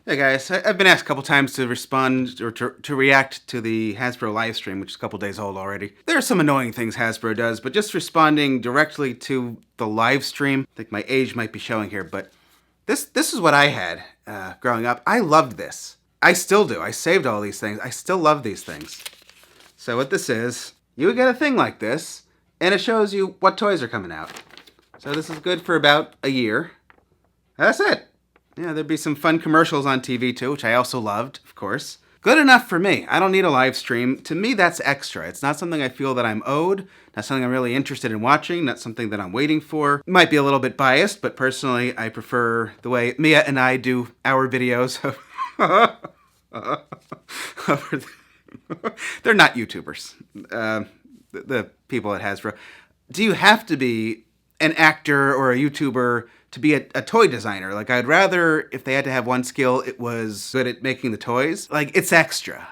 Hey guys, I've been asked a couple times to respond or to react to the Hasbro Livestream, which is a couple days old already. There are some annoying things Hasbro does, but just responding directly to the Livestream, I think my age might be showing here, but this is what I had growing up. I loved this. I still do. I saved all these things. I still love these things. So what this is, you would get a thing like this, and it shows you what toys are coming out. So this is good for about a year. That's it. Yeah, there'd be some fun commercials on TV too, which I also loved, of course. Good enough for me. I don't need a live stream. To me, that's extra. It's not something I feel that I'm owed, not something I'm really interested in watching, not something that I'm waiting for. Might be a little bit biased, but personally, I prefer the way Mia and I do our videos. They're not YouTubers. The people at Hasbro. Do you have to be an actor or a YouTuber to be a toy designer? Like, I'd rather, if they had to have one skill, it was good at making the toys. Like, it's extra.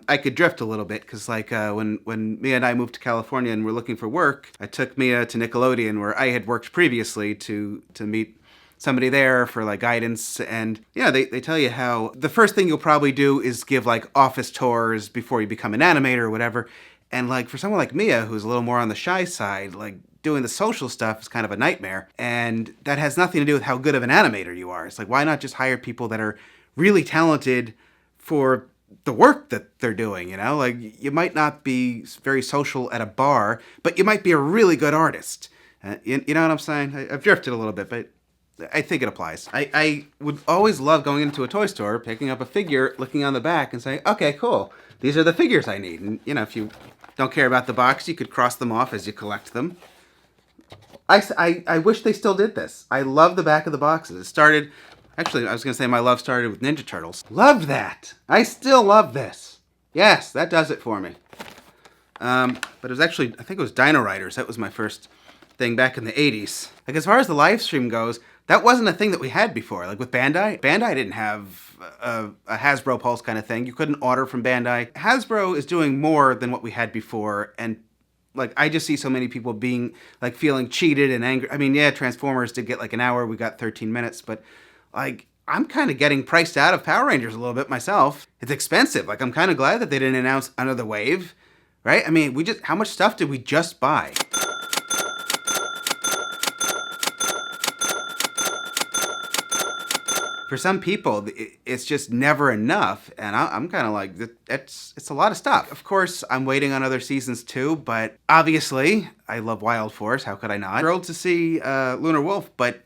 I could drift a little bit, because like when Mia and I moved to California and were looking for work, I took Mia to Nickelodeon, where I had worked previously, to meet somebody there for like guidance. And yeah, they tell you how the first thing you'll probably do is give like office tours before you become an animator or whatever. And like for someone like Mia, who's a little more on the shy side, like doing the social stuff is kind of a nightmare. And that has nothing to do with how good of an animator you are. It's like, why not just hire people that are really talented for the work that they're doing, you know? Like, you might not be very social at a bar, but you might be a really good artist. You know what I'm saying? I've drifted a little bit, but I think it applies. I would always love going into a toy store, picking up a figure, looking on the back, and saying, okay, cool. These are the figures I need. And, you know, if you don't care about the box, you could cross them off as you collect them. I wish they still did this. I love the back of the boxes. It started, actually, I was going to say my love started with Ninja Turtles. Loved that. I still love this. Yes, that does it for me. But it was actually, I think it was Dino Riders. That was my first thing back in the 80s. Like, as far as the live stream goes, that wasn't a thing that we had before. Like with Bandai didn't have a Hasbro Pulse kind of thing. You couldn't order from Bandai. Hasbro is doing more than what we had before, and like, I just see so many people being like feeling cheated and angry. I mean, yeah, Transformers did get like an hour. We got 13 minutes, but like, I'm kind of getting priced out of Power Rangers a little bit myself. It's expensive. Like, I'm kind of glad that they didn't announce another wave, right? I mean, how much stuff did we just buy? For some people, it's just never enough, and I'm kind of like, it's a lot of stuff. Of course, I'm waiting on other seasons too, but obviously, I love Wild Force. How could I not? Thrilled to see Lunar Wolf, but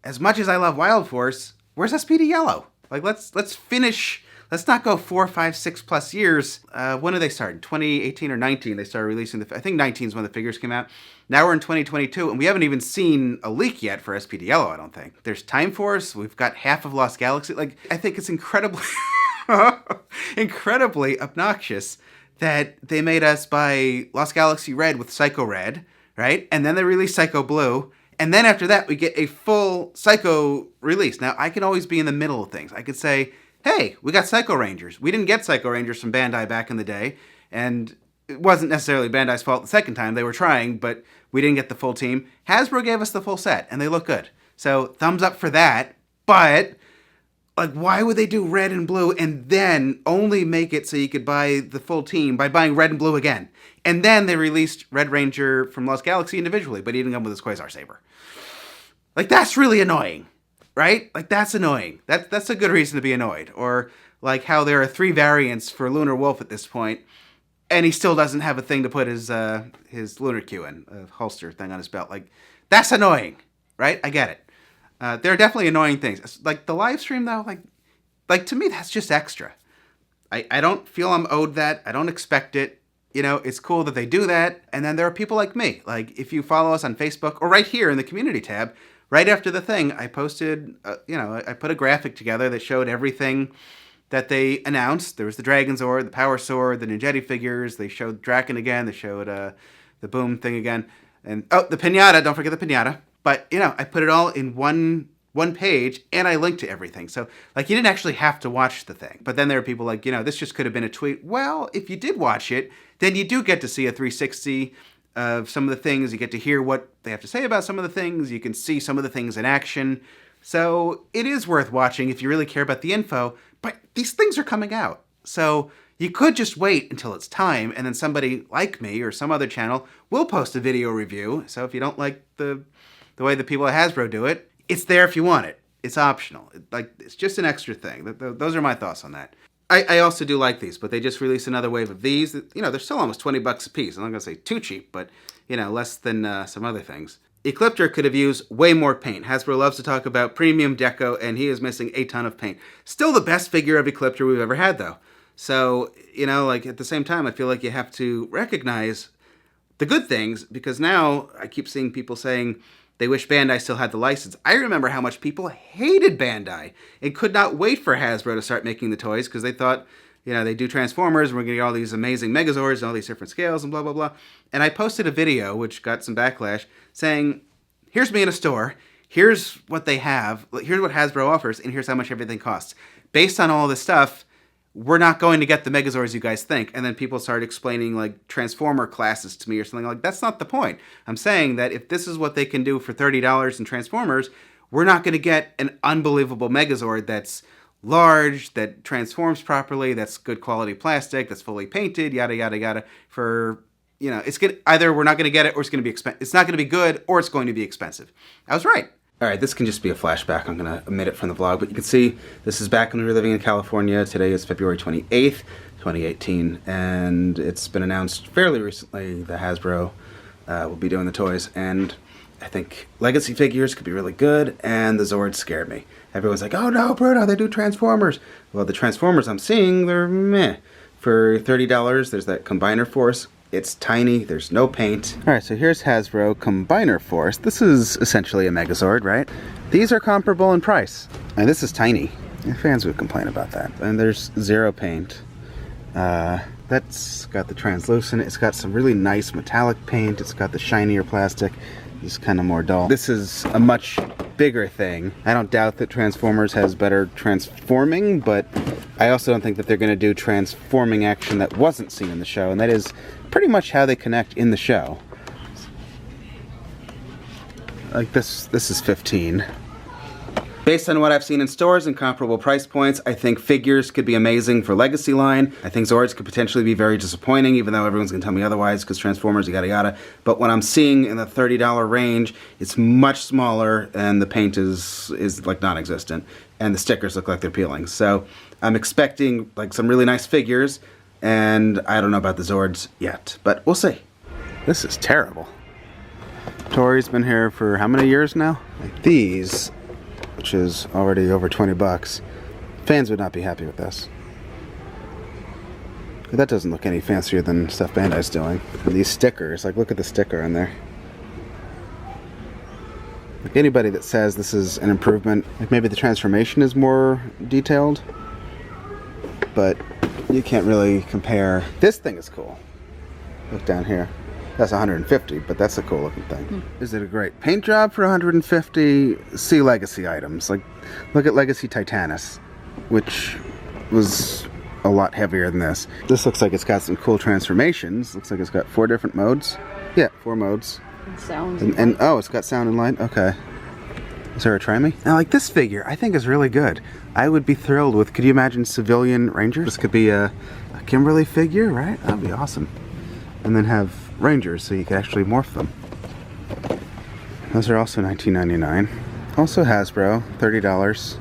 as much as I love Wild Force, where's SPD Yellow? Like, let's finish. Let's not go 4, 5, 6+ years. When did they start? In 2018 or 19, they started releasing I think 19 is when the figures came out. Now we're in 2022, and we haven't even seen a leak yet for SPD Yellow, I don't think. There's Time Force. We've got half of Lost Galaxy. Like, I think it's incredibly, incredibly obnoxious that they made us buy Lost Galaxy Red with Psycho Red, right? And then they released Psycho Blue. And then after that, we get a full Psycho release. Now, I can always be in the middle of things. I could say, hey, we got Psycho Rangers. We didn't get Psycho Rangers from Bandai back in the day, and it wasn't necessarily Bandai's fault the second time. They were trying, but we didn't get the full team. Hasbro gave us the full set, and they look good. So thumbs up for that. But like, why would they do red and blue and then only make it so you could buy the full team by buying red and blue again? And then they released Red Ranger from Lost Galaxy individually, but he didn't come with his Quasar Saber. Like, that's really annoying. Right? Like, that's annoying. That's a good reason to be annoyed. Or like how there are 3 variants for Lunar Wolf at this point, and he still doesn't have a thing to put his Lunar Q in, a holster thing on his belt. Like, that's annoying, right? I get it. There are definitely annoying things. Like the live stream though, like to me, that's just extra. I don't feel I'm owed that. I don't expect it. You know, it's cool that they do that. And then there are people like me. Like, if you follow us on Facebook or right here in the community tab, right after the thing, I posted, I put a graphic together that showed everything that they announced. There was the Dragon Zord, the Power Sword, the Ninjetti figures. They showed Draken again. They showed the Boom thing again. And, oh, the Pinata. Don't forget the Pinata. But, you know, I put it all in one page, and I linked to everything. So, like, you didn't actually have to watch the thing. But then there are people like, this just could have been a tweet. Well, if you did watch it, then you do get to see a 360 of some of the things. You get to hear what they have to say about some of the things. You can see some of the things in action. So it is worth watching if you really care about the info, but these things are coming out. So you could just wait until it's time, and then somebody like me or some other channel will post a video review. So if you don't like the way the people at Hasbro do it, it's there if you want it. It's optional. It's just an extra thing. Those are my thoughts on that. I also do like these, but they just released another wave of these. They're still almost $20 a piece. I'm not going to say too cheap, but, less than some other things. Ecliptor could have used way more paint. Hasbro loves to talk about premium deco, and he is missing a ton of paint. Still the best figure of Ecliptor we've ever had, though. So, at the same time, I feel like you have to recognize the good things, because now I keep seeing people saying they wish Bandai still had the license. I remember how much people hated Bandai and could not wait for Hasbro to start making the toys, because they thought, they do Transformers, and we're going to get all these amazing Megazords and all these different scales and blah, blah, blah. And I posted a video, which got some backlash, saying, here's me in a store, here's what they have, here's what Hasbro offers, and here's how much everything costs. Based on all this stuff, we're not going to get the Megazords you guys think. And then people started explaining Transformer classes to me or something. That's not the point. I'm saying that if this is what they can do for $30 in Transformers, we're not going to get an unbelievable Megazord that's large, that transforms properly, that's good quality plastic, that's fully painted, yada, yada, yada. It's either we're not going to get it, or it's going to be expensive. It's not going to be good, or it's going to be expensive. I was right. All right, this can just be a flashback. I'm going to omit it from the vlog, but you can see this is back when we were living in California. Today is February 28th, 2018, and it's been announced fairly recently that Hasbro will be doing the toys, and I think Legacy figures could be really good, and the Zords scared me. Everyone's like, oh no, Bruno, they do Transformers. Well, the Transformers I'm seeing, they're meh. For $30, there's that Combiner Force. It's tiny, there's no paint. Alright, so here's Hasbro Combiner Force. This is essentially a Megazord, right? These are comparable in price. And this is tiny. Fans would complain about that. And there's zero paint. That's got the translucent. It's got some really nice metallic paint. It's got the shinier plastic. It's kind of more dull. This is a much bigger thing. I don't doubt that Transformers has better transforming, but I also don't think that they're going to do transforming action that wasn't seen in the show, and that is pretty much how they connect in the show. This is 15. Based on what I've seen in stores and comparable price points, I think figures could be amazing for Legacy line. I think Zords could potentially be very disappointing, even though everyone's going to tell me otherwise, because Transformers, yada yada. But what I'm seeing in the $30 range, it's much smaller, and the paint is non-existent, and the stickers look like they're peeling. So I'm expecting some really nice figures, and I don't know about the Zords yet, but we'll see. This is terrible. Tori's been here for how many years now? These, which is already over $20. Fans would not be happy with this. That doesn't look any fancier than stuff Bandai's doing. And these stickers, look at the sticker on there. Anybody that says this is an improvement, maybe the transformation is more detailed, but you can't really compare. This thing is cool. Look down here. That's 150, but that's a cool looking thing. Is it a great paint job for 150? See Legacy items. Look at Legacy Titanus, which was a lot heavier than this. This looks like it's got some cool transformations. Looks like it's got 4 different modes. Yeah, 4 modes. And sounds. And oh, it's got sound and light? Okay. Is there a try me? Now, this figure, I think is really good. I would be thrilled with, could you imagine civilian Rangers? This could be a Kimberly figure, right? That'd be awesome. And then have Rangers, so you could actually morph them. Those are also $19.99. Also Hasbro, $30.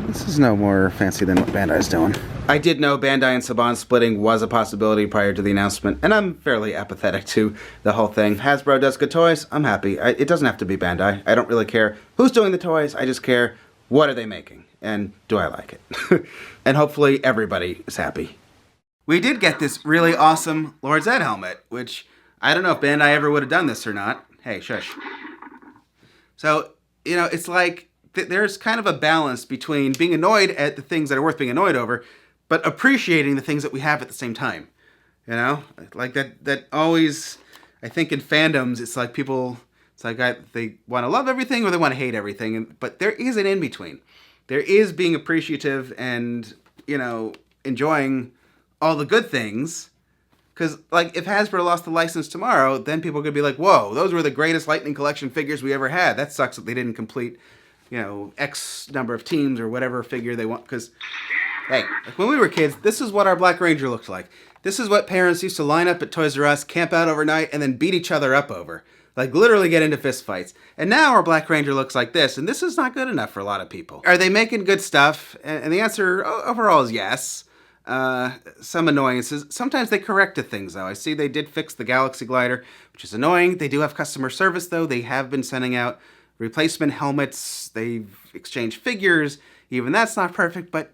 This is no more fancy than what Bandai's doing. I did know Bandai and Saban splitting was a possibility prior to the announcement, and I'm fairly apathetic to the whole thing. Hasbro does good toys, I'm happy. It doesn't have to be Bandai. I don't really care who's doing the toys, I just care what are they making, and do I like it? And hopefully everybody is happy. We did get this really awesome Lord Zed helmet, which I don't know if Bandai ever would have done this or not. Hey, shush. So, it's there's kind of a balance between being annoyed at the things that are worth being annoyed over, but appreciating the things that we have at the same time. That always, I think in fandoms, it's people, they want to love everything or they want to hate everything, but there is an in-between. There is being appreciative and, enjoying all the good things, because if Hasbro lost the license tomorrow, then people are going to be like, whoa, those were the greatest Lightning Collection figures we ever had. That sucks that they didn't complete X number of teams or whatever figure they want. Because, hey, like when we were kids, this is what our Black Ranger looked like. This is what parents used to line up at Toys R Us, camp out overnight, and then beat each other up over. Like, literally get into fist fights. And now our Black Ranger looks like this, and this is not good enough for a lot of people. Are they making good stuff? And the answer overall is yes. Some annoyances. Sometimes they corrected things, though. I see they did fix the Galaxy Glider, which is annoying. They do have customer service, though. They have been sending out replacement helmets. They've exchanged figures. Even that's not perfect, but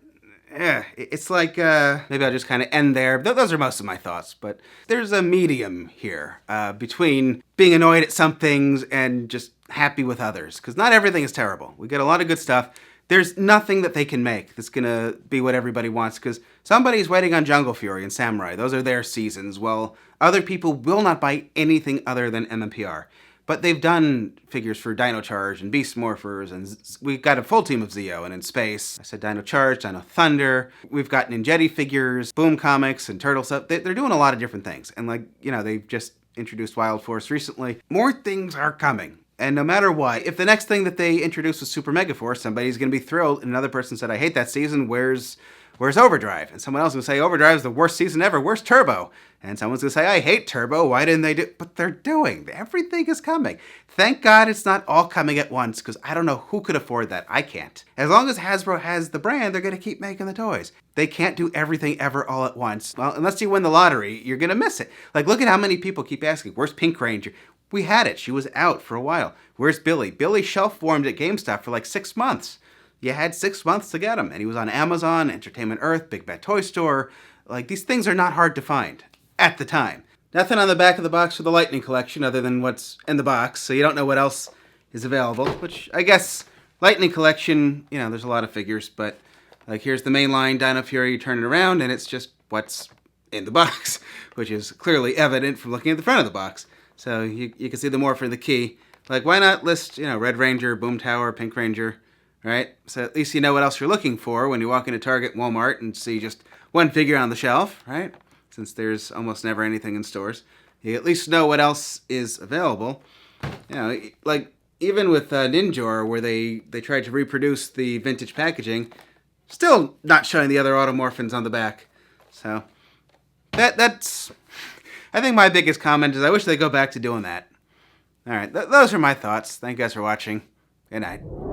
it's like, maybe I'll just kind of end there. Those are most of my thoughts, but there's a medium here between being annoyed at some things and just happy with others, because not everything is terrible. We get a lot of good stuff. There's nothing that they can make that's going to be what everybody wants, because somebody's waiting on Jungle Fury and Samurai. Those are their seasons. Well, other people will not buy anything other than MMPR. But they've done figures for Dino Charge and Beast Morphers, and we've got a full team of Zeo and in space. I said Dino Charge, Dino Thunder. We've got Ninjetti figures, Boom Comics, and Turtle stuff. They're doing a lot of different things. And they've just introduced Wild Force recently. More things are coming. And no matter what, if the next thing that they introduce is Super Megaforce, somebody's going to be thrilled. And another person said, I hate that season. Where's Overdrive? And someone else will say, Overdrive's the worst season ever. Where's Turbo? And someone's going to say, I hate Turbo. Why didn't they do? But they're doing. Everything is coming. Thank God it's not all coming at once, because I don't know who could afford that. I can't. As long as Hasbro has the brand, they're going to keep making the toys. They can't do everything ever all at once. Well, unless you win the lottery, you're going to miss it. Like, look at how many people keep asking, where's Pink Ranger? We had it. She was out for a while. Where's Billy? Billy shelf-warmed at GameStop for like 6 months. You had 6 months to get him. And he was on Amazon, Entertainment Earth, Big Bad Toy Store. Like, these things are not hard to find at the time. Nothing on the back of the box for the Lightning Collection other than what's in the box, so you don't know what else is available, which I guess Lightning Collection, there's a lot of figures, but like here's the main line Dino Fury, you turn it around and it's just what's in the box, which is clearly evident from looking at the front of the box. So you can see the Morpher and the key. Like, why not list, Red Ranger, Boom Tower, Pink Ranger, right? So at least you know what else you're looking for when you walk into Target, Walmart, and see just one figure on the shelf, right? Since there's almost never anything in stores. You at least know what else is available. Like, even with Ninjor, where they tried to reproduce the vintage packaging, still not showing the other Automorphins on the back. So, that's... I think my biggest comment is I wish they'd go back to doing that. Alright, those are my thoughts. Thank you guys for watching. Good night.